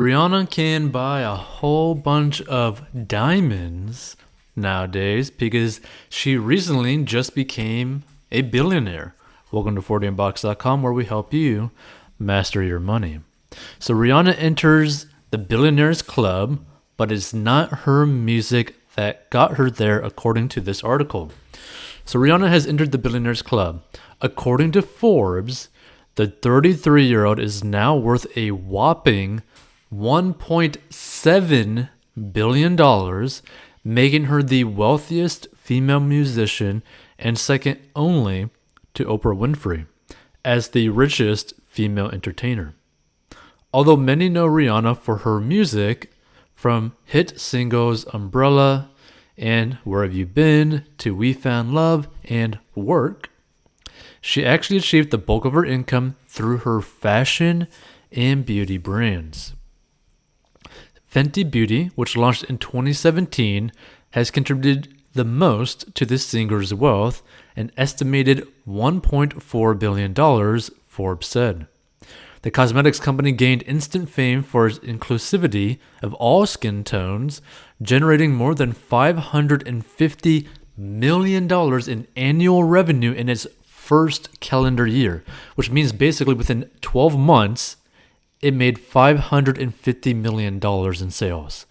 Rihanna can buy a whole bunch of diamonds nowadays because she recently just became a billionaire. Welcome to 40inbox.com where we help you master your money. So Rihanna enters the Billionaires Club, but it's not her music that got her there according to this article. So Rihanna has entered the Billionaires Club. According to Forbes, the 33-year-old is now worth a whopping $1.7 billion, making her the wealthiest female musician and second only to Oprah Winfrey as the richest female entertainer. Although many know Rihanna for her music, from hit singles Umbrella and Where Have You Been to We Found Love and Work, she actually achieved the bulk of her income through her fashion and beauty brands. Fenty Beauty, which launched in 2017, has contributed the most to this singer's wealth, an estimated $1.4 billion, Forbes said. The cosmetics company gained instant fame for its inclusivity of all skin tones, generating more than $550 million in annual revenue in its first calendar year, which means basically within 12 months, it made $550 million in sales.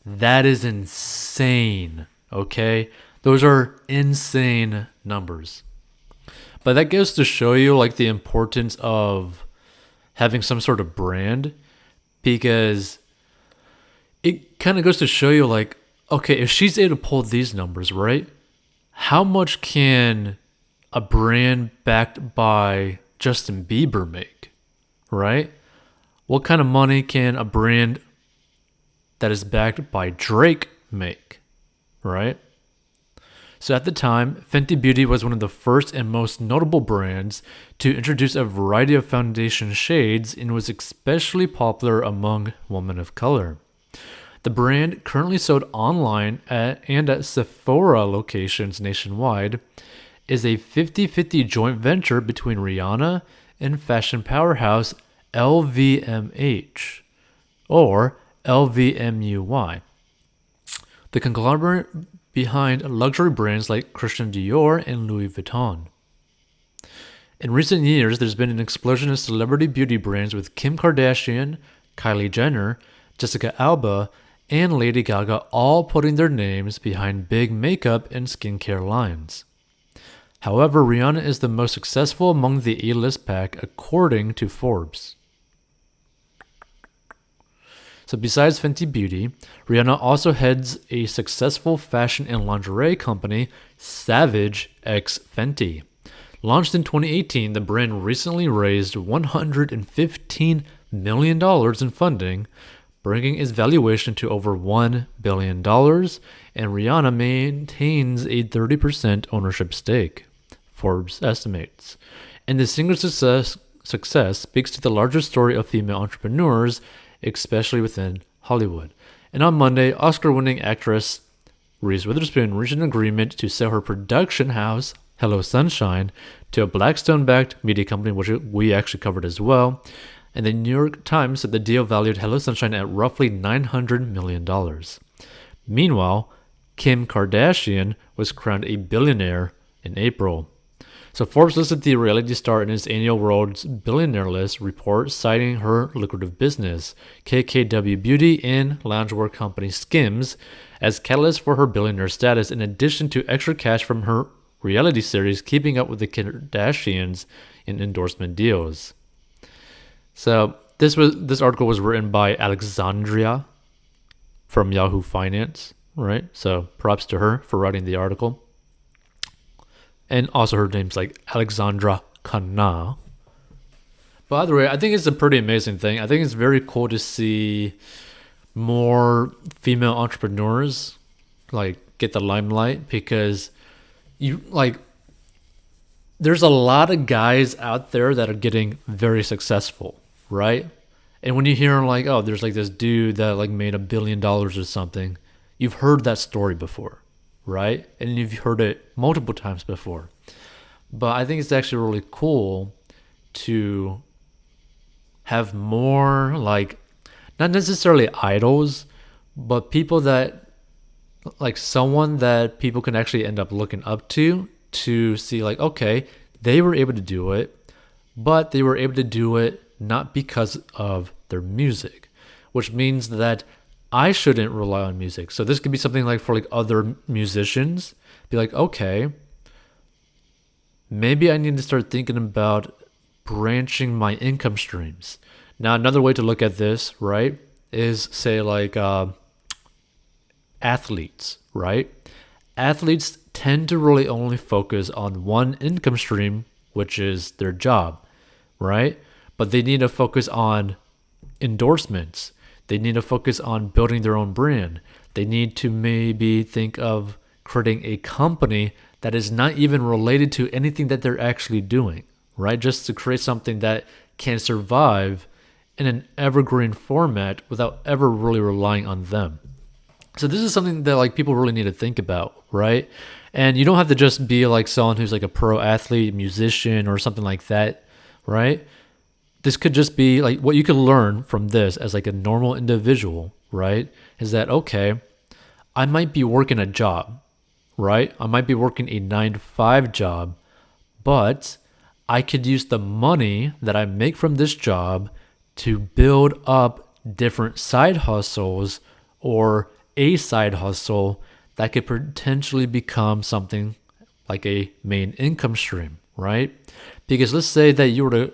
That is insane, okay? Those are insane numbers. But that goes to show you like the importance of having some sort of brand, because it kind of goes to show you like, okay, if she's able to pull these numbers, right? How much can a brand backed by Justin Bieber make, right? What kind of money can a brand that is backed by Drake make, right? So at the time, Fenty Beauty was one of the first and most notable brands to introduce a variety of foundation shades and was especially popular among women of color. The brand currently sold online and at Sephora locations nationwide, is a 50-50 joint venture between Rihanna and fashion powerhouse LVMH, or LVMUY, the conglomerate behind luxury brands like Christian Dior and Louis Vuitton. In recent years, there's been an explosion of celebrity beauty brands with Kim Kardashian, Kylie Jenner, Jessica Alba, and Lady Gaga all putting their names behind big makeup and skincare lines. However, Rihanna is the most successful among the A-list pack according to Forbes. So besides Fenty Beauty, Rihanna also heads a successful fashion and lingerie company, Savage x Fenty. Launched in 2018, the brand recently raised $115 million in funding, bringing its valuation to over $1 billion, and Rihanna maintains a 30% ownership stake, Forbes estimates. And the single success speaks to the larger story of female entrepreneurs, especially within Hollywood. And on Monday, Oscar-winning actress Reese Witherspoon reached an agreement to sell her production house, Hello Sunshine, to a Blackstone-backed media company, which we actually covered as well. And the New York Times said the deal valued Hello Sunshine at roughly $900 million. Meanwhile, Kim Kardashian was crowned a billionaire in April. So Forbes listed the reality star in its annual World's Billionaire List report, citing her lucrative business, KKW Beauty and loungewear company Skims, as catalyst for her billionaire status, in addition to extra cash from her reality series Keeping Up with the Kardashians in endorsement deals. So this article was written by Alexandria from Yahoo Finance, right? So props to her for writing the article. And also her name's like Alexandra Khanna. By the way, I think it's a pretty amazing thing. I think it's very cool to see more female entrepreneurs like get the limelight, because there's a lot of guys out there that are getting very successful, right? And when you hear like, oh, there's like this dude that like made $1 billion or something, you've heard that story before, right? And you've heard it multiple times before. But I think it's actually really cool to have more like not necessarily idols, but people that, like someone that people can actually end up looking up to see like, okay, they were able to do it, but they were able to do it not because of their music, which means that I shouldn't rely on music. So this could be something like for like other musicians, be like, okay, maybe I need to start thinking about branching my income streams. Now, another way to look at this, right, is say like athletes, right? Athletes tend to really only focus on one income stream, which is their job, right? But they need to focus on endorsements. They need to focus on building their own brand. They need to maybe think of creating a company that is not even related to anything that they're actually doing, right? Just to create something that can survive in an evergreen format without ever really relying on them. So this is something that like people really need to think about, right? And you don't have to just be like someone who's like a pro athlete, musician, or something like that, right? This could just be like what you could learn from this as like a normal individual, right? Is that, okay, I might be working a job, right? I might be working a 9 to 5 job, but I could use the money that I make from this job to build up different side hustles or a side hustle that could potentially become something like a main income stream, right? Because let's say that you were to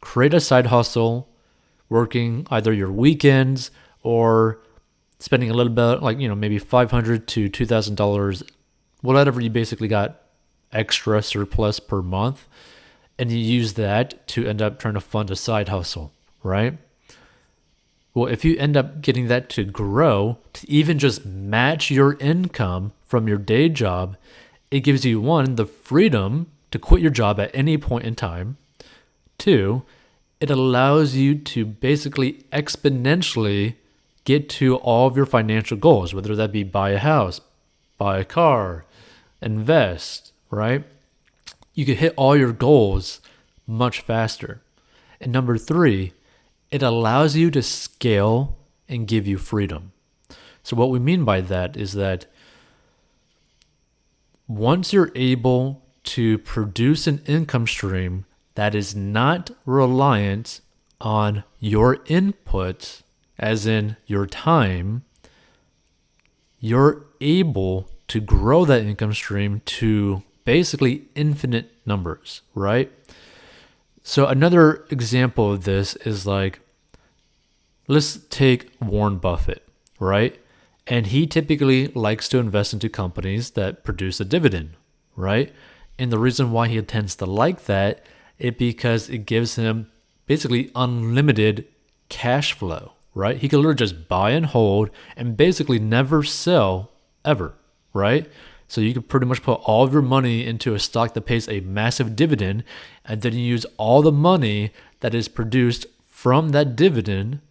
create a side hustle working either your weekends or spending a little bit, like, maybe $500 to $2,000, whatever you basically got extra surplus per month, and you use that to end up trying to fund a side hustle, right? Well, if you end up getting that to grow, to even just match your income from your day job, it gives you, one, the freedom to quit your job at any point in time. Two, it allows you to basically exponentially get to all of your financial goals, whether that be buy a house, buy a car, invest, right? You could hit all your goals much faster. And number three, it allows you to scale and give you freedom. So what we mean by that is that once you're able to produce an income stream that is not reliant on your input, as in your time, you're able to grow that income stream to basically infinite numbers, right? So another example of this is like, let's take Warren Buffett, right? And he typically likes to invest into companies that produce a dividend, right? And the reason why he tends to like that is because it gives him basically unlimited cash flow, right? He can literally just buy and hold and basically never sell ever, right? So you could pretty much put all of your money into a stock that pays a massive dividend, and then you use all the money that is produced from that dividend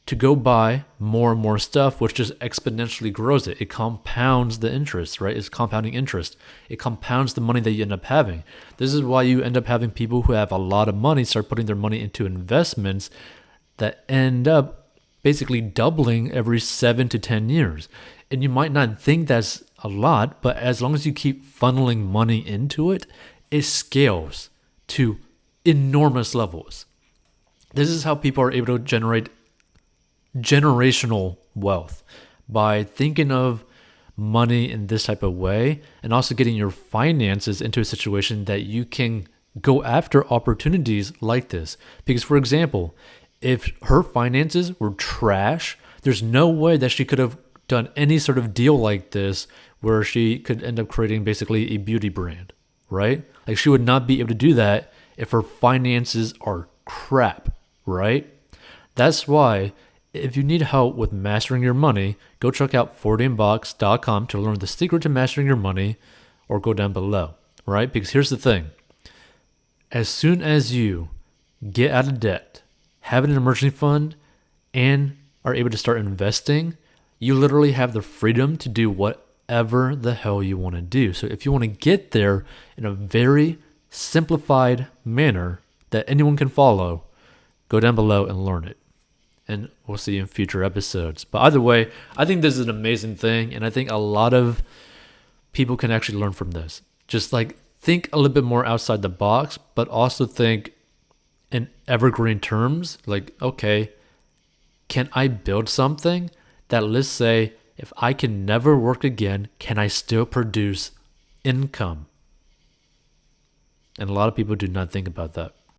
to go buy more and more stuff, which just exponentially grows it. It compounds the interest, right? It's compounding interest. It compounds the money that you end up having. This is why you end up having people who have a lot of money start putting their money into investments that end up basically doubling every 7 to 10 years. And you might not think that's a lot, but as long as you keep funneling money into it, it scales to enormous levels. This is how people are able to generate generational wealth, by thinking of money in this type of way and also getting your finances into a situation that you can go after opportunities like this. Because, for example, if her finances were trash, there's no way that she could have done any sort of deal like this where she could end up creating basically a beauty brand, right? Like, she would not be able to do that if her finances are crap, right? That's why if you need help with mastering your money, go check out 14box.com to learn the secret to mastering your money, or go down below, right? Because here's the thing. As soon as you get out of debt, have an emergency fund, and are able to start investing, you literally have the freedom to do whatever the hell you want to do. So if you want to get there in a very simplified manner that anyone can follow, go down below and learn it. and we'll see you in future episodes. But either way, I think this is an amazing thing, and I think a lot of people can actually learn from this. Just like think a little bit more outside the box, but also think in evergreen terms. Like, okay, can I build something that, let's say, if I can never work again, can I still produce income? And a lot of people do not think about that.